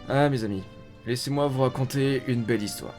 Ah mes amis, laissez-moi vous raconter une belle histoire.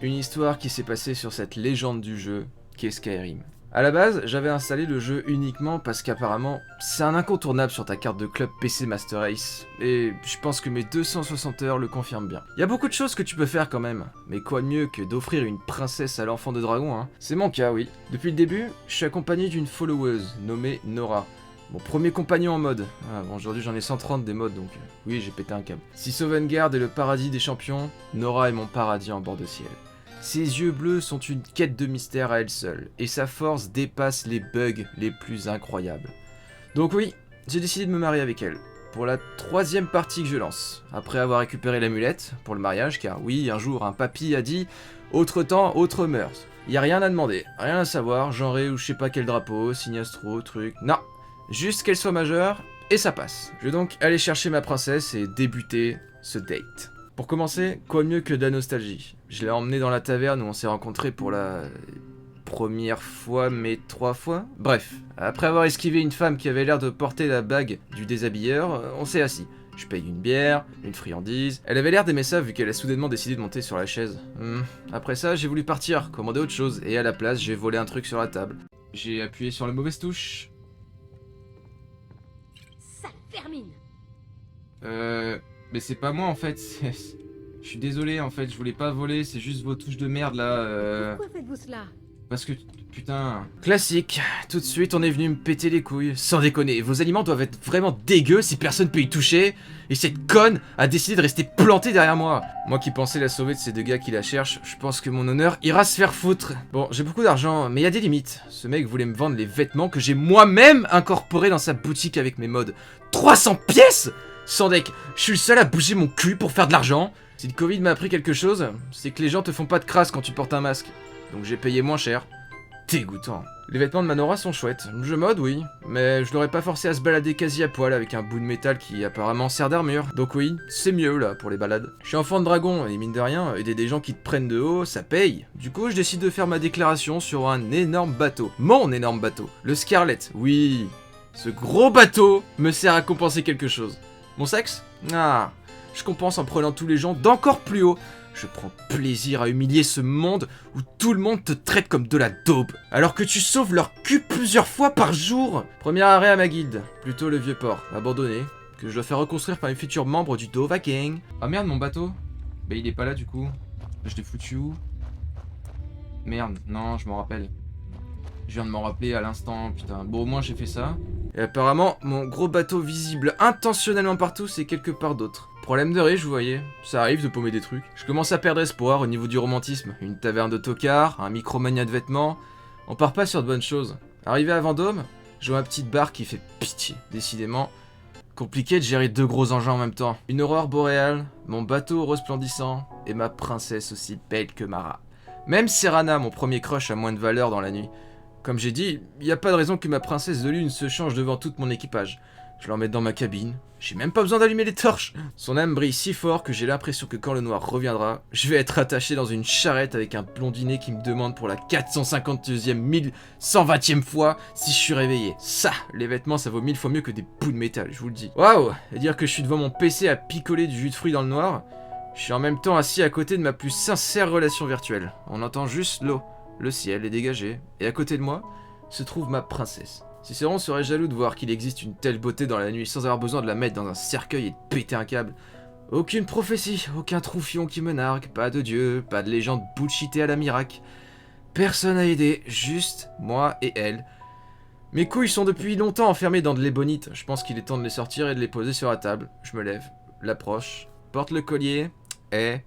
Une histoire qui s'est passée sur cette légende du jeu qu'est Skyrim. A la base, j'avais installé le jeu uniquement parce qu'apparemment, c'est un incontournable sur ta carte de club PC Master Race, et je pense que mes 260 heures le confirment bien. Il y a beaucoup de choses que tu peux faire quand même, mais quoi de mieux que d'offrir une princesse à l'enfant de dragon, hein. C'est mon cas, oui. Depuis le début, je suis accompagné d'une followeuse nommée Nora. Mon premier compagnon en mode. Ah, bon, aujourd'hui j'en ai 130 des modes, donc oui, j'ai pété un câble. Si Sauvegarde est le paradis des champions, Nora est mon paradis en bord de ciel. Ses yeux bleus sont une quête de mystère à elle seule, et sa force dépasse les bugs les plus incroyables. Donc oui, j'ai décidé de me marier avec elle, pour la troisième partie que je lance, après avoir récupéré l'amulette pour le mariage, car oui, un jour un papy a dit « Autre temps, autre mœurs ». Y a rien à demander, rien à savoir, genré ou je sais pas quel drapeau, signe astro, truc, non. Juste qu'elle soit majeure, et ça passe. Je vais donc aller chercher ma princesse et débuter ce date. Pour commencer, quoi de mieux que de la nostalgie. Je l'ai emmenée dans la taverne où on s'est rencontrés pour la première fois, mais 3 fois. Bref, après avoir esquivé une femme qui avait l'air de porter la bague du déshabilleur, on s'est assis. Je paye une bière, une friandise. Elle avait l'air d'aimer ça vu qu'elle a soudainement décidé de monter sur la chaise. Après ça, j'ai voulu partir, commander autre chose, et à la place, j'ai volé un truc sur la table. J'ai appuyé sur la mauvaise touche. Ça termine. Mais c'est pas moi en fait. Je suis désolé en fait, je voulais pas voler, c'est juste vos touches de merde là. Pourquoi faites-vous cela? Parce que putain. Classique, tout de suite on est venu me péter les couilles. Sans déconner, vos aliments doivent être vraiment dégueux si personne peut y toucher. Et cette conne a décidé de rester plantée derrière moi. Moi qui pensais la sauver de ces deux gars qui la cherchent, je pense que mon honneur ira se faire foutre. Bon, j'ai beaucoup d'argent, mais il y a des limites. Ce mec voulait me vendre les vêtements que j'ai moi-même incorporés dans sa boutique avec mes mods. 300 pièces! Sans deck, je suis le seul à bouger mon cul pour faire de l'argent. Si le Covid m'a appris quelque chose, c'est que les gens te font pas de crasse quand tu portes un masque. Donc j'ai payé moins cher. Dégoûtant. Les vêtements de Manora sont chouettes. Je mode, oui, mais je l'aurais pas forcé à se balader quasi à poil avec un bout de métal qui apparemment sert d'armure. Donc oui, c'est mieux là pour les balades. Je suis enfant de dragon et mine de rien, aider des gens qui te prennent de haut, ça paye. Du coup, je décide de faire ma déclaration sur un énorme bateau. Mon énorme bateau. Le Scarlet. Oui. Ce gros bateau me sert à compenser quelque chose. Mon sexe? Ah, je compense en prenant tous les gens d'encore plus haut. Je prends plaisir à humilier ce monde où tout le monde te traite comme de la daube, alors que tu sauves leur cul plusieurs fois par jour. Premier arrêt à ma guilde, plutôt le vieux port, abandonné, que je dois faire reconstruire par une future membre du Dova Gang. Ah merde, mon bateau? Bah il est pas là du coup. Je l'ai foutu où? Merde, non, je m'en rappelle. Je viens de m'en rappeler à l'instant, putain. Bon, au moins j'ai fait ça. Et apparemment, mon gros bateau visible intentionnellement partout, c'est quelque part d'autre. Problème de riche, vous voyez. Ça arrive de paumer des trucs. Je commence à perdre espoir au niveau du romantisme. Une taverne de tocards, un micromania de vêtements. On part pas sur de bonnes choses. Arrivé à Vendôme, je vois ma petite barque qui fait pitié. Décidément, compliqué de gérer deux gros engins en même temps. Une aurore boréale, mon bateau resplendissant, et ma princesse aussi belle que Mara. Même Serana, mon premier crush, a moins de valeur dans la nuit. Comme j'ai dit, il n'y a pas de raison que ma princesse de lune se change devant tout mon équipage. Je l'emmène dans ma cabine, j'ai même pas besoin d'allumer les torches. Son âme brille si fort que j'ai l'impression que quand le noir reviendra, je vais être attaché dans une charrette avec un blondinet qui me demande pour la 452e 1120e fois si je suis réveillé. Ça, les vêtements, ça vaut 1000 fois mieux que des bouts de métal, je vous le dis. Waouh, et dire que je suis devant mon PC à picoler du jus de fruits dans le noir, je suis en même temps assis à côté de ma plus sincère relation virtuelle. On entend juste l'eau. Le ciel est dégagé, et à côté de moi se trouve ma princesse. Cicéron serait jaloux de voir qu'il existe une telle beauté dans la nuit sans avoir besoin de la mettre dans un cercueil et de péter un câble. Aucune prophétie, aucun troufion qui me nargue, pas de dieu, pas de légende bullshitée à la miracle. Personne à aider, juste moi et elle. Mes couilles sont depuis longtemps enfermées dans de l'ébonite, je pense qu'il est temps de les sortir et de les poser sur la table. Je me lève, l'approche, porte le collier, et...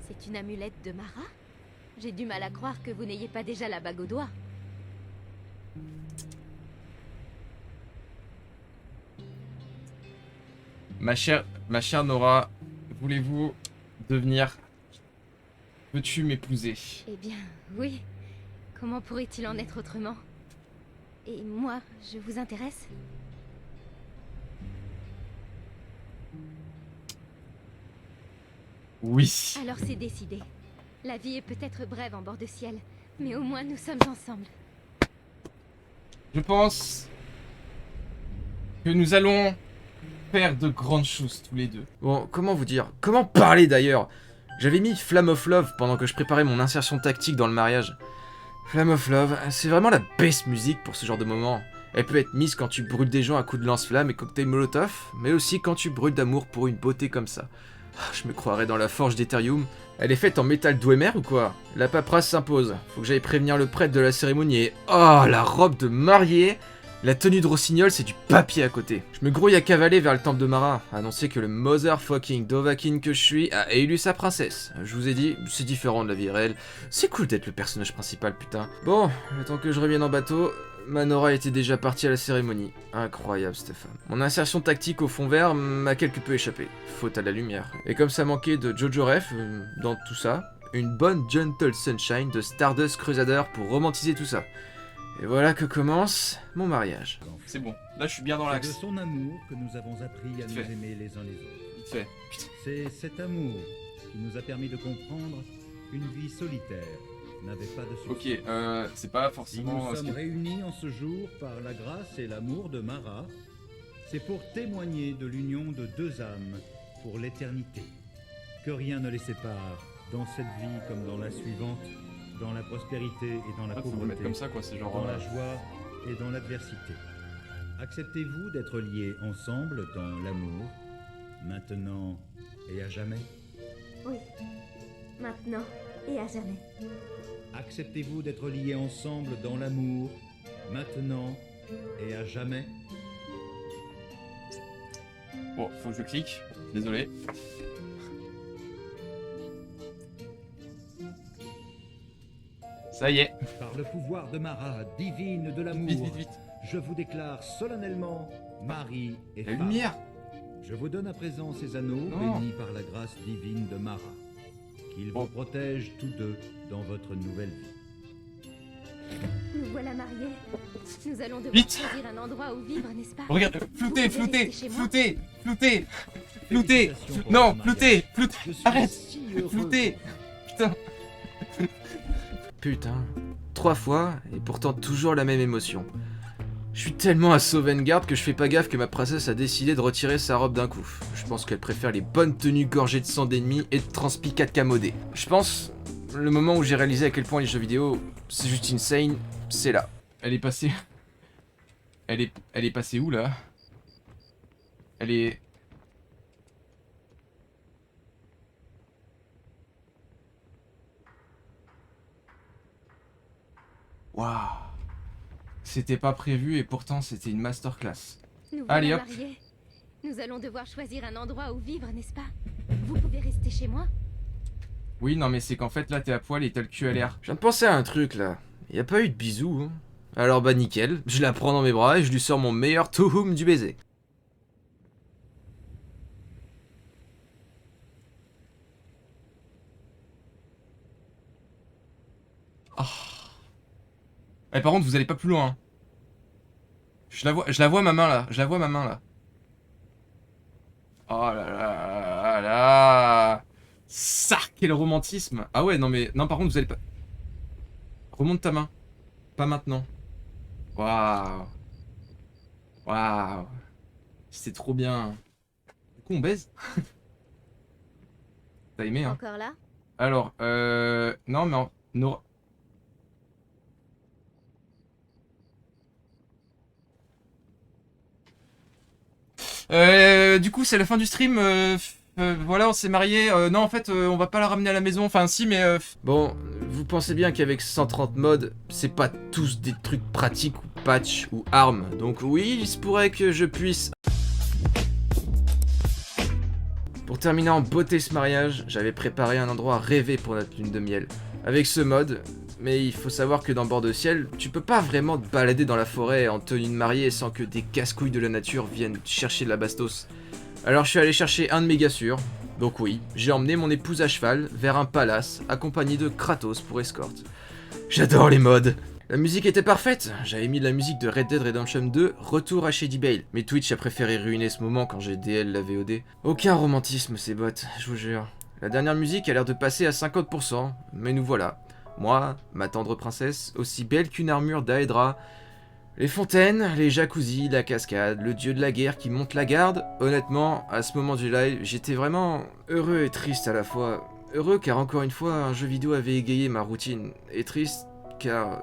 C'est une amulette de Mara? J'ai du mal à croire que vous n'ayez pas déjà la bague au doigt. Ma chère Nora, voulez-vous devenir... Veux-tu m'épouser? Eh bien, oui. Comment pourrait-il en être autrement? Et moi, je vous intéresse? Oui. Alors c'est décidé. La vie est peut-être brève en bord de ciel, mais au moins nous sommes ensemble. Je pense que nous allons paire de grandes choses tous les deux. Bon, comment vous dire? Comment parler d'ailleurs? J'avais mis Flame of Love pendant que je préparais mon insertion tactique dans le mariage. Flame of Love, c'est vraiment la best musique pour ce genre de moment. Elle peut être mise quand tu brûles des gens à coups de lance-flamme et cocktail molotov, mais aussi quand tu brûles d'amour pour une beauté comme ça. Je me croirais dans la forge d'Ethereum. Elle est faite en métal Dwemer ou quoi? La paperasse s'impose. Faut que j'aille prévenir le prêtre de la cérémonie et... Oh, la robe de mariée! La tenue de rossignol, c'est du papier à côté. Je me grouille à cavaler vers le temple de Mara, à annoncer que le motherfucking Dovahkiin que je suis a élu sa princesse. Je vous ai dit, c'est différent de la vie réelle. C'est cool d'être le personnage principal, putain. Bon, le temps que je revienne en bateau... Manora était déjà partie à la cérémonie. Incroyable cette femme. Mon insertion tactique au fond vert m'a quelque peu échappé. Faute à la lumière. Et comme ça manquait de Jojo Ref dans tout ça, une bonne Gentle Sunshine de Stardust Crusader pour romantiser tout ça. Et voilà que commence mon mariage. C'est bon, là je suis bien dans l'axe. C'est de son amour que nous avons appris à nous aimer les uns les autres. Vite fait. C'est cet amour qui nous a permis de comprendre qu'une vie solitaire n'avait pas de succès. Ok, c'est pas Si forcément... nous sommes réunis en ce jour par la grâce et l'amour de Mara, c'est pour témoigner de l'union de deux âmes pour l'éternité. Que rien ne les sépare dans cette vie comme dans la suivante, dans la prospérité et dans la Faut le pauvreté, mettre comme ça quoi, c'est genre... dans la joie et dans l'adversité. Acceptez-vous d'être liés ensemble dans l'amour, maintenant et à jamais? Oui. Maintenant et à jamais. Acceptez-vous d'être liés ensemble dans l'amour, maintenant et à jamais? Bon, faut que je clique, désolé. Ça y est, Par le pouvoir de Mara, divine de l'amour, vite, vite, vite. je vous déclare solennellement mari et La femme. lumière. Je vous donne à présent ces anneaux Non. bénis par la grâce divine de Mara. Qu'ils Bon. vous protègent tous deux dans votre nouvelle vie. Nous voilà mariés. Nous allons devoir Vite. choisir un endroit où vivre, n'est-ce pas? Regarde, flouté, Vous pouvez flouté, rester chez moi. flouté, flouté, flouté. Félicitations pour Non, votre flouté, mariage. flouté. Je suis Arrête. si heureux Flouté. Putain. Putain, 3 fois, et pourtant toujours la même émotion. Je suis tellement à Sauvegarde que je fais pas gaffe que ma princesse a décidé de retirer sa robe d'un coup. Je pense qu'elle préfère les bonnes tenues gorgées de sang d'ennemis et de transpi 4K modés. Je pense, le moment où j'ai réalisé à quel point les jeux vidéo, c'est juste insane, c'est là. Elle est passée... Elle est passée où là? Elle est... Waouh. C'était pas prévu et pourtant c'était une masterclass. Nous Allez, voilà hop. mariés. Nous allons devoir choisir un endroit où vivre, n'est-ce pas? Vous pouvez rester chez moi? Oui, non mais c'est qu'en fait là t'es à poil et t'as le cul à l'air. Je viens de penser à un truc là. Y a pas eu de bisous, hein. Alors bah nickel, je la prends dans mes bras et je lui sors mon meilleur touhoum du baiser. Eh, par contre vous allez pas plus loin. Hein. Je la vois ma main là, je la vois ma main là. Oh là là là là. Ça, quel romantisme. Ah ouais, non mais... Non par contre vous allez pas... Remonte ta main. Pas maintenant. Waouh. Waouh. C'est trop bien. Du coup on baise. T'as aimé hein? Encore là? Alors, non mais... Nora... du coup, c'est la fin du stream. Voilà, on s'est mariés. Non, en fait, on va pas la ramener à la maison. Enfin, si, mais. Bon, vous pensez bien qu'avec 130 mods, c'est pas tous des trucs pratiques ou patch ou armes. Donc oui, il se pourrait que je puisse... Pour terminer en beauté ce mariage, j'avais préparé un endroit rêvé pour notre lune de miel. Avec ce mode, mais il faut savoir que dans Bord de Ciel, tu peux pas vraiment te balader dans la forêt en tenue de mariée sans que des casse-couilles de la nature viennent chercher de la bastos. Alors je suis allé chercher un de mes gars sûrs. Donc oui, j'ai emmené mon épouse à cheval vers un palace accompagné de Kratos pour escorte. J'adore les mods. La musique était parfaite, j'avais mis de la musique de Red Dead Redemption 2, retour à Shady Bale. Mais Twitch a préféré ruiner ce moment quand j'ai DL la VOD. Aucun romantisme ces bots, je vous jure. La dernière musique a l'air de passer à 50%, mais nous voilà. Moi, ma tendre princesse, aussi belle qu'une armure d'Aedra, Les fontaines, les jacuzzis, la cascade, le dieu de la guerre qui monte la garde. Honnêtement, à ce moment du live, j'étais vraiment heureux et triste à la fois. Heureux car encore une fois, un jeu vidéo avait égayé ma routine. Et triste car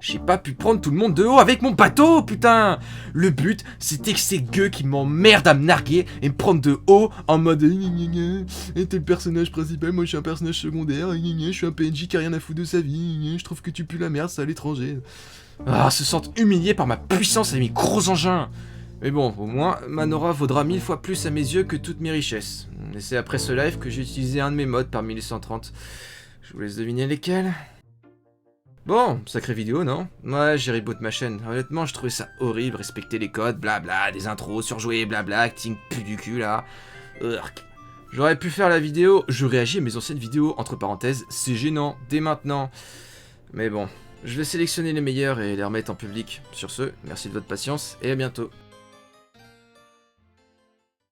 j'ai pas pu prendre tout le monde de haut avec mon bateau, putain. Le but, c'était que ces gueux qui m'emmerdent à me narguer et me prendre de haut en mode et t'es le personnage principal, moi je suis un personnage secondaire, je suis un PNJ qui a rien à foutre de sa vie, je trouve que tu pues la merde, c'est à l'étranger. Ah, se sentent humiliés par ma puissance et mes gros engins. Mais bon, au moins, Manora vaudra 1000 fois plus à mes yeux que toutes mes richesses. Et c'est après ce live que j'ai utilisé un de mes mods parmi les 130. Je vous laisse deviner lesquels. Bon, sacrée vidéo, non? Ouais, j'ai reboot ma chaîne. Honnêtement, je trouvais ça horrible, respecter les codes, blabla, des intros surjoués, blabla, acting pu du cul, là. Urk. J'aurais pu faire la vidéo, je réagis à mes anciennes vidéos, entre parenthèses, c'est gênant, dès maintenant. Mais bon, je vais sélectionner les meilleurs et les remettre en public. Sur ce, merci de votre patience, et à bientôt.